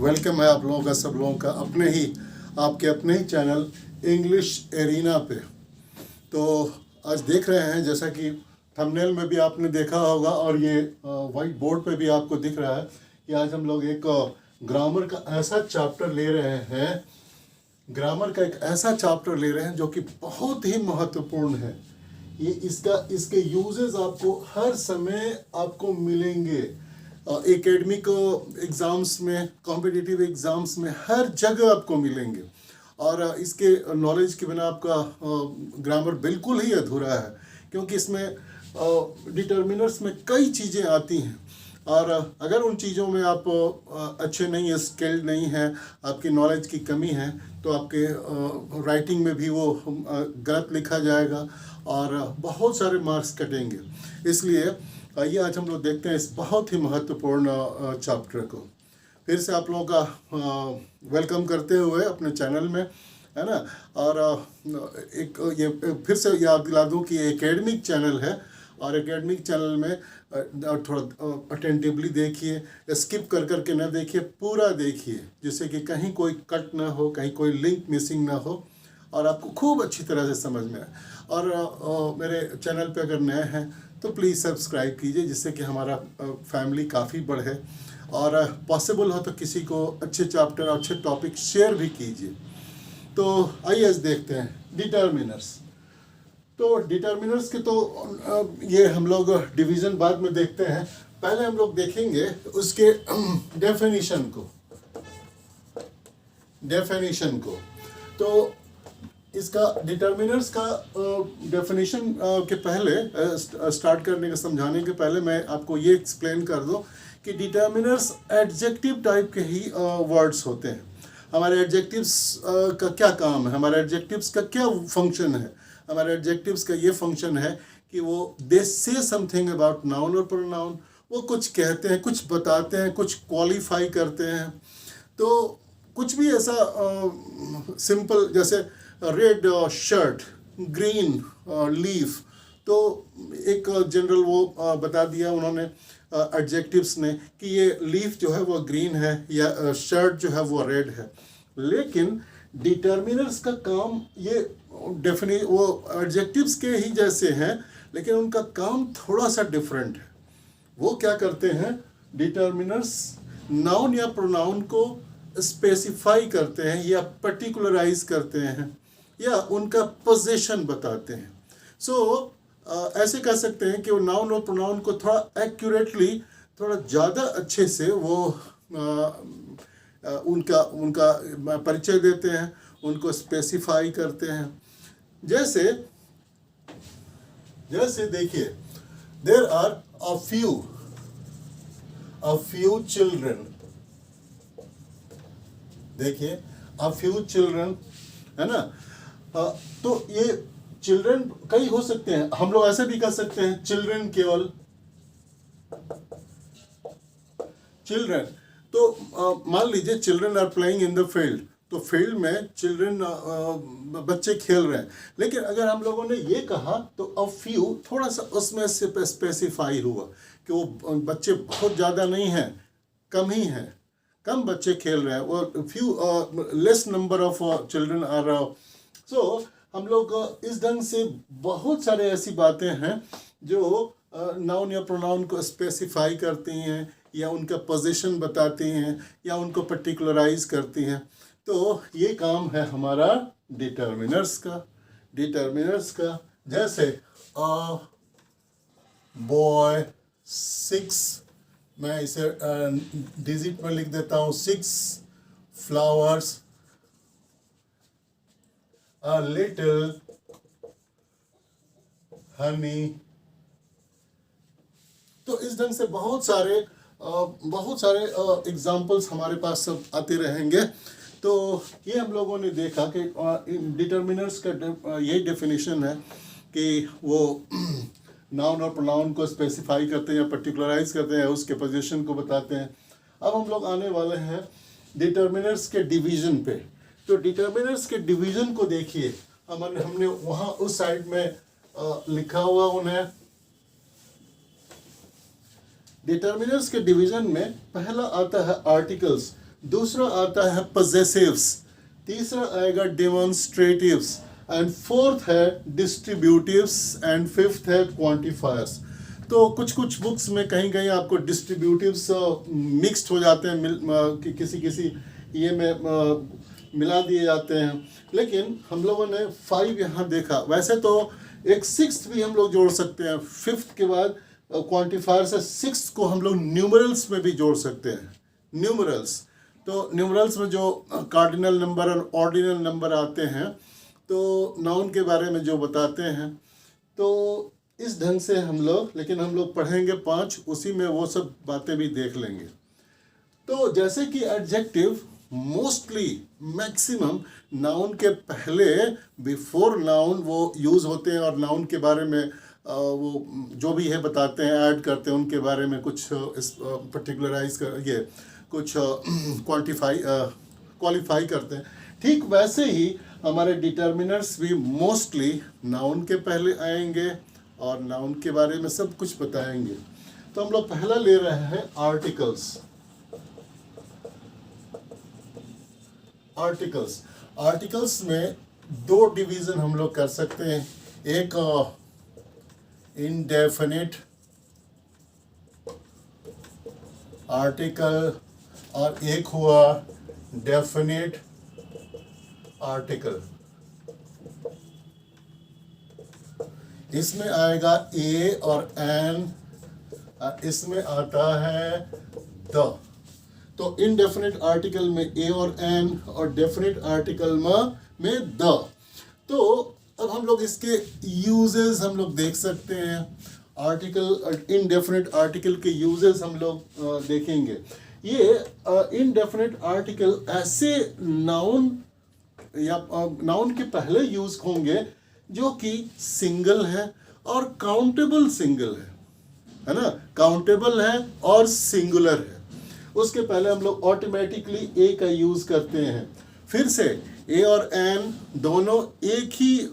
Welcome है आप लोगों का, सब लोगों का आपके अपने ही चैनल इंग्लिश एरिना पे। तो आज देख रहे हैं, जैसा कि थंबनेल में भी आपने देखा होगा और ये वाइट बोर्ड पे भी आपको दिख रहा है कि आज हम लोग एक ग्रामर का ऐसा चैप्टर ले रहे हैं, जो कि बहुत ही महत्वपूर्ण है। ये इसके यूजेस आपको हर समय आपको मिलेंगे, एकेडमिक एग्ज़ाम्स में, कॉम्पिटिटिव एग्ज़ाम्स में, हर जगह आपको मिलेंगे। और इसके नॉलेज के बिना आपका ग्रामर बिल्कुल ही अधूरा है, क्योंकि इसमें डिटर्मिनर्स में कई चीज़ें आती हैं और अगर उन चीज़ों में आप अच्छे नहीं हैं, स्किल्ड नहीं हैं, आपकी नॉलेज की कमी है, तो आपके राइटिंग में भी वो गलत लिखा जाएगा और बहुत सारे मार्क्स कटेंगे। इसलिए आइए आज हम लोग देखते हैं इस बहुत ही महत्वपूर्ण चैप्टर को। फिर से आप लोगों का वेलकम करते हुए अपने चैनल में, है ना। और एक ये फिर से याद दिला दूं कि ये एकेडमिक चैनल है और एकेडमिक चैनल में थोड़ा अटेंटिवली देखिए, स्किप कर करके ना देखिए, पूरा देखिए, जिससे कि कहीं कोई कट ना हो, कहीं कोई लिंक मिसिंग ना हो और आपको खूब अच्छी तरह से समझ में आए। और मेरे चैनल पे अगर नए हैं तो प्लीज़ सब्सक्राइब कीजिए, जिससे कि हमारा फैमिली काफ़ी बढ़े और पॉसिबल हो तो किसी को अच्छे चैप्टर, अच्छे टॉपिक शेयर भी कीजिए। तो आइए आज देखते हैं डिटर्मिनर्स। तो डिटर्मिनर्स के तो ये हम लोग डिवीज़न बाद में देखते हैं, पहले हम लोग देखेंगे उसके डेफिनेशन को। तो इसका डिटर्मिनर्स का डेफिनेशन के पहले स्टार्ट करने के, समझाने के पहले मैं आपको ये एक्सप्लेन कर दूं कि डिटर्मिनर्स एडजेक्टिव टाइप के ही वर्ड्स होते हैं। हमारे एडजेक्टिव्स का क्या काम है, हमारे एडजेक्टिव्स का क्या फंक्शन है? हमारे एडजेक्टिव्स का ये फंक्शन है कि वो दे से समथिंग अबाउट नाउन और प्रोनाउन। वो कुछ कहते हैं, कुछ बताते हैं, कुछ क्वालिफाई करते हैं। तो कुछ भी ऐसा सिंपल, जैसे रेड शर्ट, ग्रीन लीफ, तो एक जनरल वो बता दिया उन्होंने एडजेक्टिव्स ने कि ये लीफ जो है वो ग्रीन है या शर्ट जो है वो रेड है। लेकिन डिटर्मिनर्स का काम ये वो एडजेक्टिव्स के ही जैसे हैं, लेकिन उनका काम थोड़ा सा डिफरेंट है। वो क्या करते हैं? डिटर्मिनर्स नाउन या प्रोनाउन को स्पेसिफाई करते हैं या पर्टिकुलराइज करते हैं या उनका पोजीशन बताते हैं। ऐसे कह सकते हैं कि वो नाउन और प्रोनाउन को थोड़ा एक्यूरेटली, थोड़ा ज़्यादा अच्छे से वो उनका परिचय देते हैं, उनको स्पेसिफाई करते हैं। जैसे देखिए, there are a few children. देखिए, अ फ्यू चिल्ड्रन, है ना। तो ये चिल्ड्रन कई हो सकते हैं, हम लोग ऐसे भी कर सकते हैं चिल्ड्रन, केवल चिल्ड्रन। तो मान लीजिए children are playing in the field, तो फील्ड में चिल्ड्रन बच्चे खेल रहे हैं। लेकिन अगर हम लोगों ने ये कहा तो अ फ्यू थोड़ा सा उसमें से स्पेसिफाई हुआ कि वो बच्चे बहुत ज़्यादा नहीं हैं, कम ही हैं, कम बच्चे खेल रहे हैं, वो few less number of children are. So हम लोग इस ढंग से बहुत सारे ऐसी बातें हैं जो नाउन या प्रोनाउन को स्पेसिफाई करती हैं या उनका पोजीशन बताती हैं या उनको पर्टिकुलराइज करती हैं। तो ये काम है हमारा डिटर्मिनर्स का। जैसे बॉय 6, मैं इसे डिजिट में लिख देता हूँ, 6 फ्लावर्स, a little honey। तो इस ढंग से बहुत सारे एग्जाम्पल्स हमारे पास सब आते रहेंगे। तो ये हम लोगों ने देखा कि डिटर्मिनर्स का ये डेफिनेशन है कि वो नाउन और प्रोनाउन को स्पेसिफाई करते हैं या पर्टिकुलराइज करते हैं, उसके पोजीशन को बताते हैं। अब हम लोग आने वाले हैं डिटर्मिनर्स के डिवीजन पे। तो डिटर्मिनर्स के डिवीजन को देखिए, हमने वहाँ उस साइड में लिखा हुआ उन्हें। डिटर्मिनर्स के डिवीजन में पहला आता है आर्टिकल्स। दूसरा आता है possessives, तीसरा आएगा demonstratives, एंड फोर्थ है डिस्ट्रीब्यूटिव्स, एंड फिफ्थ है क्वांटिफायर्स। तो कुछ कुछ बुक्स में कहीं कहीं आपको डिस्ट्रीब्यूटिव्स मिक्स्ड हो जाते हैं, किसी किसी ये में मिला दिए जाते हैं, लेकिन हम लोगों ने 5 यहाँ देखा। वैसे तो एक सिक्स्थ भी हम लोग जोड़ सकते हैं, फिफ्थ के बाद क्वांटिफायर से सिक्स्थ को हम लोग न्यूमरल्स में भी जोड़ सकते हैं। न्यूमरल्स, तो न्यूमरल्स में जो कार्डिनल नंबर और ऑर्डिनल नंबर आते हैं, तो नाउन के बारे में जो बताते हैं, तो इस ढंग से हम लोग, लेकिन हम लोग पढ़ेंगे 5, उसी में वो सब बातें भी देख लेंगे। तो जैसे कि एडजेक्टिव मोस्टली मैक्सिमम नाउन के पहले, बिफोर नाउन वो यूज़ होते हैं, और नाउन के बारे में वो जो भी है बताते हैं, ऐड करते हैं उनके बारे में, कुछ इस पर्टिकुलराइज कर, ये कुछ क्वालिफाई करते हैं। ठीक वैसे ही हमारे डिटर्मिनर्स भी मोस्टली नाउन के पहले आएंगे और नाउन के बारे में सब कुछ बताएंगे। तो हम लोग पहला ले रहे हैं आर्टिकल्स। आर्टिकल्स में 2 डिवीज़न हम लोग कर सकते हैं, एक इनडेफिनिट आर्टिकल और एक हुआ डेफिनिट आर्टिकल। इसमें आएगा ए और एन, इसमें आता है द। तो इनडेफिनिट आर्टिकल में ए और एन, और डेफिनिट आर्टिकल में द। तो अब हम लोग इसके यूजेस हम लोग देख सकते हैं। आर्टिकल, इनडेफिनिट आर्टिकल के यूजेस हम लोग देखेंगे। ये इनडेफिनिट आर्टिकल ऐसे नाउन या नाउन के पहले यूज होंगे जो कि सिंगल है और काउंटेबल सिंगल है ना, काउंटेबल है और सिंगुलर है। उसके पहले हम लोग ऑटोमेटिकली ए का यूज करते हैं। फिर से ए और एन दोनों एक ही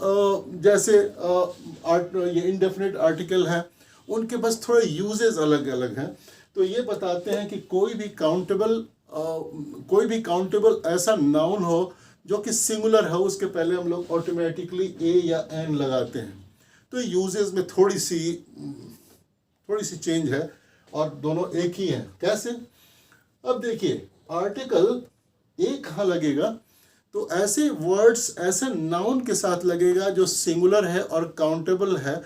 जैसे ये इनडेफिनिट आर्टिकल है, उनके बस थोड़े यूजेस अलग अलग हैं। तो ये बताते हैं कि कोई भी काउंटेबल ऐसा नाउन हो जो कि सिंगुलर है, उसके पहले हम लोग ऑटोमेटिकली ए या एन लगाते हैं। तो यूजेस में थोड़ी सी चेंज है और दोनों एक ही हैं। कैसे? अब देखिए, आर्टिकल ए कहाँ लगेगा, तो ऐसे वर्ड्स, ऐसे नाउन के साथ लगेगा जो सिंगुलर है और काउंटेबल है।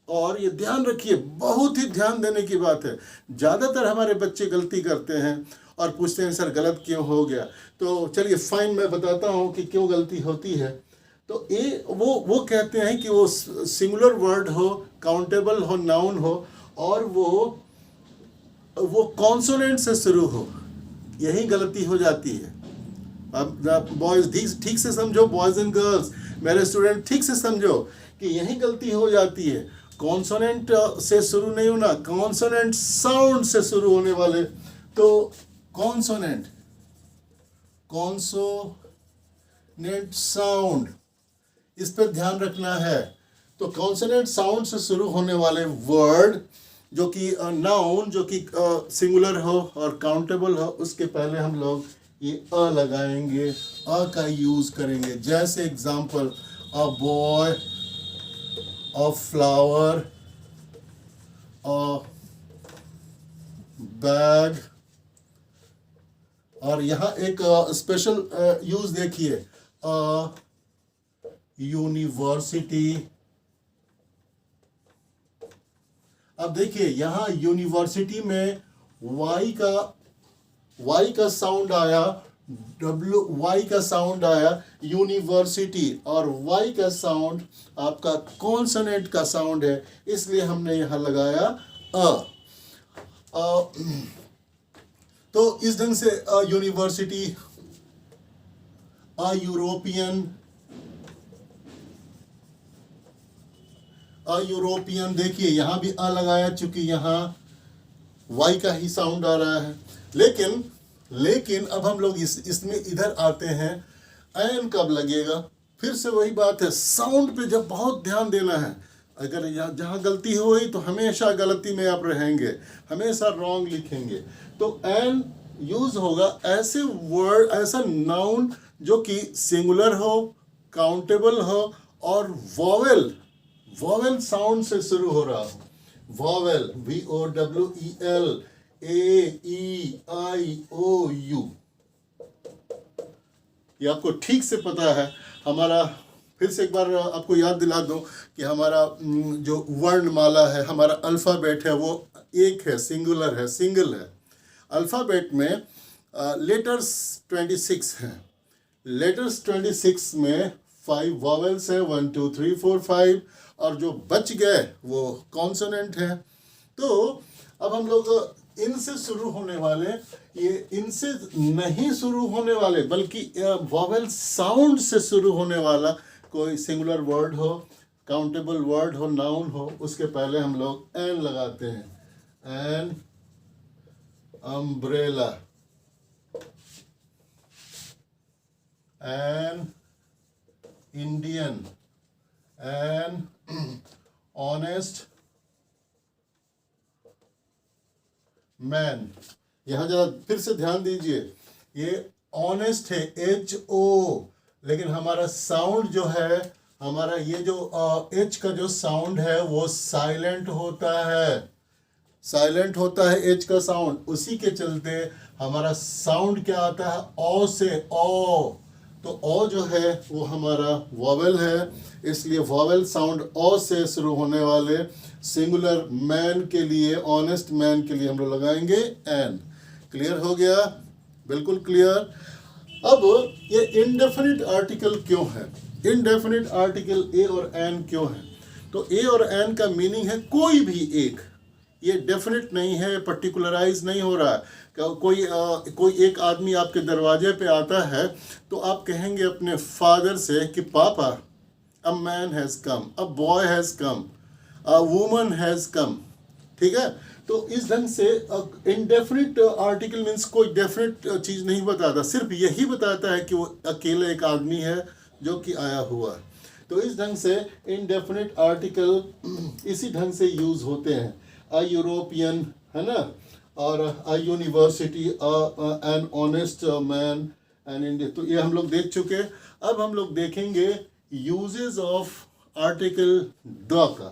और ये ध्यान रखिए, बहुत ही ध्यान देने की बात है। ज़्यादातर हमारे बच्चे गलती करते हैं और पूछते हैं सर गलत क्यों हो गया। तो चलिए फाइन, मैं बताता हूँ कि क्यों गलती होती है। तो ए वो कहते हैं कि वो सिंगुलर वर्ड हो, काउंटेबल हो, नाउन हो, और वो कॉन्सोनेंट से शुरू हो। यही गलती हो जाती है। अब बॉयज़ ठीक से समझो, बॉयज़ एंड गर्ल्स, मेरे स्टूडेंट ठीक से समझो कि यही गलती हो जाती है। कॉन्सोनेंट से शुरू नहीं होना, कॉन्सोनेंट साउंड से शुरू होने वाले। तो कॉन्सोनेंट साउंड, इस पर ध्यान रखना है। तो कॉन्सोनेंट साउंड से शुरू होने वाले वर्ड जो कि नाउन, जो कि सिंगुलर हो और काउंटेबल हो, उसके पहले हम लोग ये अ लगाएंगे, अ का यूज करेंगे। जैसे example, a boy, a flower, a bag. और यहाँ एक स्पेशल यूज देखिए, अ यूनिवर्सिटी। अब देखिए यहाँ यूनिवर्सिटी में वाई का साउंड आया, वाई का साउंड आया यूनिवर्सिटी, और वाई का साउंड आपका कॉन्सोनेंट का साउंड है, इसलिए हमने यहाँ लगाया अ। तो इस ढंग से यूनिवर्सिटी, अ यूरोपियन, देखिए यहाँ भी अ लगाया, चूंकि यहाँ वाई का ही साउंड आ रहा है। लेकिन अब हम लोग इसमें इधर आते हैं, एन कब लगेगा। फिर से वही बात है, साउंड पे जब बहुत ध्यान देना है। अगर जहाँ गलती हुई तो हमेशा गलती में आप रहेंगे, हमेशा रॉन्ग लिखेंगे। तो एन यूज होगा ऐसे वर्ड, ऐसा नाउन जो कि सिंगुलर हो, काउंटेबल हो और वॉवेल, वॉवेल साउंड से शुरू हो रहा हो। Vowel, VOWEL, AEIOU। ये आपको ठीक से पता है। हमारा फिर से एक बार आपको याद दिला दूं कि हमारा जो वर्णमाला है, हमारा अल्फ़ाबेट है, वो एक है, सिंगुलर है, सिंगल है। अल्फ़ाबेट में लेटर्स 26 हैं। लेटर्स 26 में 5 वॉवेल्स है, 1 2 3 4 5, और जो बच गए वो कॉन्सोनेंट है। तो अब हम लोग इनसे शुरू होने वाले, ये इनसे नहीं शुरू होने वाले बल्कि वॉवेल साउंड से शुरू होने वाला कोई सिंगुलर वर्ड हो, काउंटेबल वर्ड हो, नाउन हो, उसके पहले हम लोग एन लगाते हैं। An, umbrella, an Indian, an honest man. यहां जरा फिर से ध्यान दीजिए, ये ऑनेस्ट है, HO, लेकिन हमारा साउंड जो है, हमारा ये जो H का जो साउंड है वो साइलेंट होता है, साइलेंट होता है H का साउंड। उसी के चलते हमारा साउंड क्या आता है, O से, O। तो O जो है वो हमारा वॉवेल है, इसलिए वॉवेल साउंड O से शुरू होने वाले सिंगुलर मैन के लिए, ऑनेस्ट मैन के लिए हम लोग लगाएंगे एन। क्लियर हो गया? बिल्कुल क्लियर। अब ये इनडेफिनिट आर्टिकल क्यों है? इनडेफिनिट आर्टिकल ए और एन क्यों है? तो ए और एन का मीनिंग है कोई भी एक। ये डेफिनेट नहीं है, पर्टिकुलराइज नहीं हो रहा है। कोई एक आदमी आपके दरवाजे पे आता है तो आप कहेंगे अपने फादर से कि पापा, a man has come, a boy has come, a woman has come. ठीक है? तो इस ढंग से इनडेफिनिट आर्टिकल मीन्स कोई डेफिनेट चीज़ नहीं बताता, सिर्फ यही बताता है कि वो अकेले एक आदमी है जो कि आया हुआ है। तो इस ढंग से इनडेफिनिट आर्टिकल इसी ढंग से यूज़ होते हैं। अ यूरोपियन, है ना, और a university, an honest man, an India. तो ये हम लोग देख चुके। अब हम लोग देखेंगे यूजेस ऑफ आर्टिकल द का।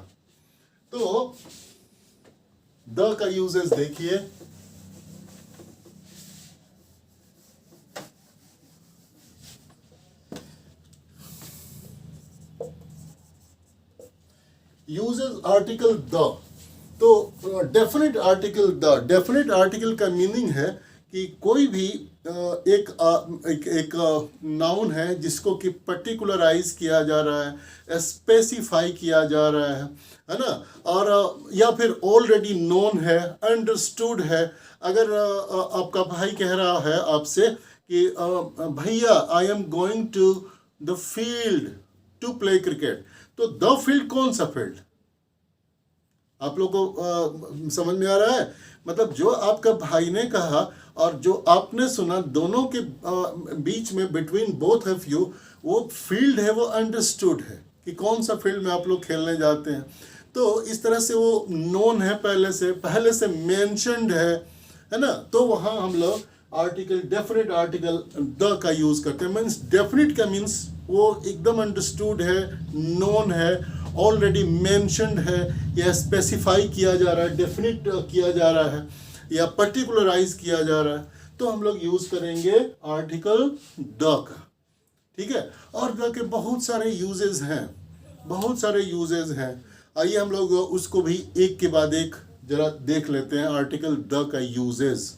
तो द का यूजेस देखिए। Uses article the. तो definite article, the definite article का मीनिंग है कि कोई भी एक नाउन है जिसको कि पर्टिकुलराइज किया जा रहा है, स्पेसिफाई किया जा रहा है ना, और या फिर ऑलरेडी नोन है, अंडरस्टूड है। अगर आपका भाई कह रहा है आपसे कि भैया I am going to the field to play cricket, तो द फील्ड कौन सा फील्ड? आप लोग को समझ में आ रहा है? मतलब जो आपका भाई ने कहा और जो आपने सुना, दोनों के बीच में, बिटवीन बोथ ऑफ यू, वो फील्ड है, वो अंडरस्टूड है कि कौन सा फील्ड में आप लोग खेलने जाते हैं। तो इस तरह से वो नोन है, पहले से मेंशन्ड है ना। तो वहाँ हम लोग आर्टिकल, डेफिनेट आर्टिकल द का यूज करते हैं। मीन्स डेफिनेट का मीन्स वो एकदम अंडरस्टूड है, नोन है, ऑलरेडी मेंशन्ड है, या स्पेसिफाई किया जा रहा है, डेफिनेट किया जा रहा है, या पर्टिकुलराइज किया जा रहा है। तो हम लोग यूज करेंगे आर्टिकल द का। ठीक है? और द के बहुत सारे यूजेस हैं, बहुत सारे यूजेस हैं। आइए हम लोग उसको भी एक के बाद एक जरा देख लेते हैं, आर्टिकल द का यूजेस।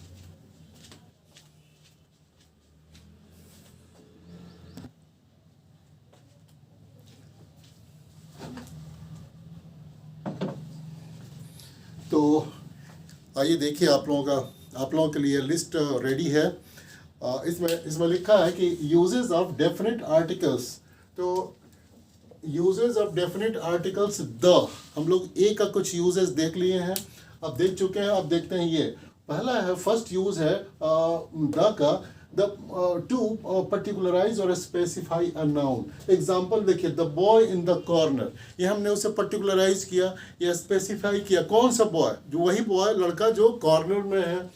तो आइए देखिए, आप लोगों के लिए लिस्ट रेडी है। इसमें लिखा है कि यूजेस ऑफ डेफिनेट आर्टिकल्स। तो uses of definite articles the, हम लोग ए का कुछ यूजेस देख लिए हैं, अब देख चुके हैं। अब देखते हैं ये पहला है, फर्स्ट यूज है द का, टू पर्टिकुलराइज और स्पेसिफाई अ नाउन। एग्जाम्पल देखिए, the boy in the corner, ये हमने उसे पर्टिकुलराइज किया या स्पेसिफाई किया। कौन सा बॉय? जो वही बॉय, लड़का जो कॉर्नर में है।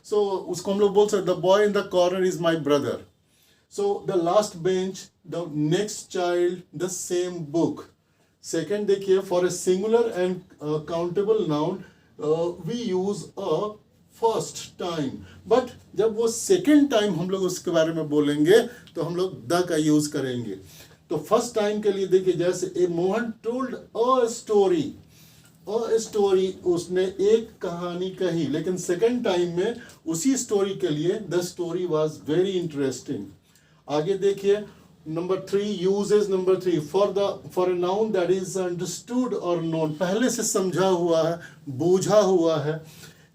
सो उसको हम लोग बोल सकते the boy in the corner is my brother. So the last bench, the next child, the same book. Second देखिए, for a singular and countable noun, we use a first time. But जब वो second time हम लोग उसके बारे में बोलेंगे तो हम लोग the का use करेंगे. तो first time के लिए देखिए, जैसे ए Mohan told a story. A story, उसने एक कहानी कही, लेकिन second time में उसी story के लिए the story was very interesting. आगे देखिए, number 3 uses. Number 3 for a noun that is understood और नोन. पहले से समझा हुआ है, बूझा हुआ है,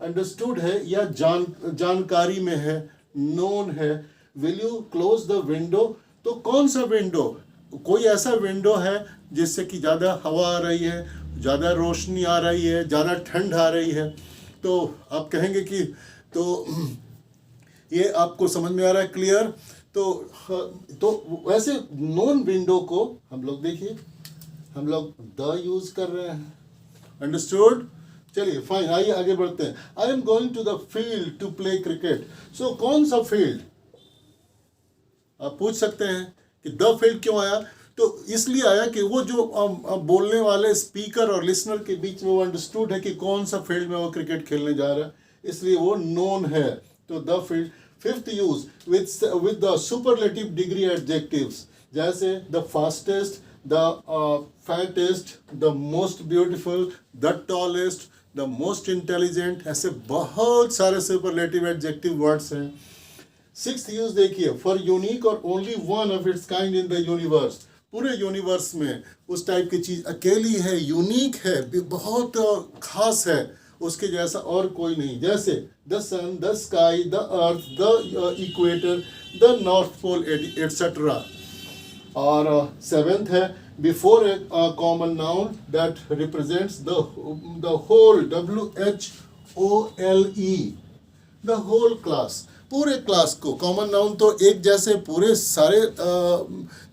अंडरस्टूड है या जानकारी में है, नोन है. Will you close the window. तो कौन सा विंडो? कोई ऐसा विंडो है जिससे कि ज़्यादा हवा आ रही है, ज़्यादा रोशनी आ रही है, ज़्यादा ठंड आ रही है. तो आप कहेंगे कि तो ये आपको समझ में आ रहा है, क्लियर. तो वैसे नॉन विंडो को हम लोग देखिए, हम लोग द यूज कर रहे हैं. अंडरस्टूड. चलिए फाइन, आइए आगे बढ़ते हैं. I am going to the field to play cricket. So कौन सा फील्ड? आप पूछ सकते हैं कि द फील्ड क्यों आया. तो इसलिए आया कि वो जो बोलने वाले स्पीकर और लिसनर के बीच में वो अंडरस्टूड है कि कौन सा फील्ड में वो क्रिकेट खेलने जा रहा है, इसलिए वो नोन है. तो the field. Fifth use with the superlative degree adjectives, जैसे the fastest, the fattest, the most beautiful, the tallest, the most intelligent. ऐसे बहुत सारे superlative adjective words हैं. सिक्स्थ यूज देखिए, for unique or only one of its kind in the universe. पूरे universe में उस type की चीज अकेली है, यूनिक है, बहुत खास है, उसके जैसा और कोई नहीं. जैसे the sun, the sky, the earth, the equator, the north pole, etcetera. और सेवेंथ है, before a common noun that represents the whole, WHOLE, the whole class. पूरे क्लास को, कॉमन नाउन तो एक जैसे पूरे सारे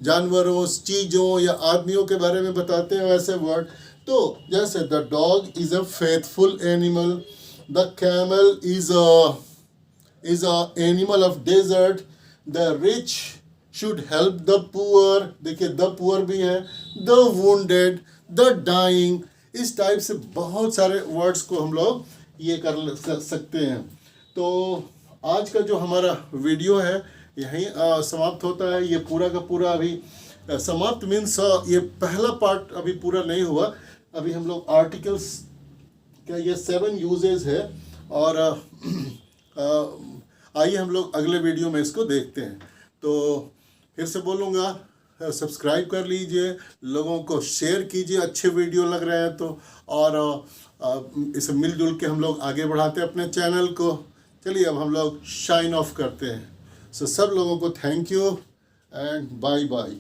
जानवरों, चीज़ों या आदमियों के बारे में बताते हैं वैसे वर्ड. तो जैसे the dog is a faithful animal, the camel is a animal of desert, the rich should help the poor. देखिए द पुअर भी है, द वुंडेड, द डाइंग. इस टाइप से बहुत सारे वर्ड्स को हम लोग ये कर सकते हैं. तो आज का जो हमारा वीडियो है यहीं समाप्त होता है. ये पूरा का पूरा अभी समाप्त मीन्स ये पहला पार्ट अभी पूरा नहीं हुआ. अभी हम लोग आर्टिकल्स का ये 7 यूजेस है और आइए हम लोग अगले वीडियो में इसको देखते हैं. तो फिर से बोलूँगा, सब्सक्राइब कर लीजिए, लोगों को शेयर कीजिए अच्छे वीडियो लग रहे हैं तो, और इसे मिलजुल के हम लोग आगे बढ़ाते हैं अपने चैनल को. चलिए अब हम लोग शाइन ऑफ करते हैं. सो सब लोगों को thank you and bye bye.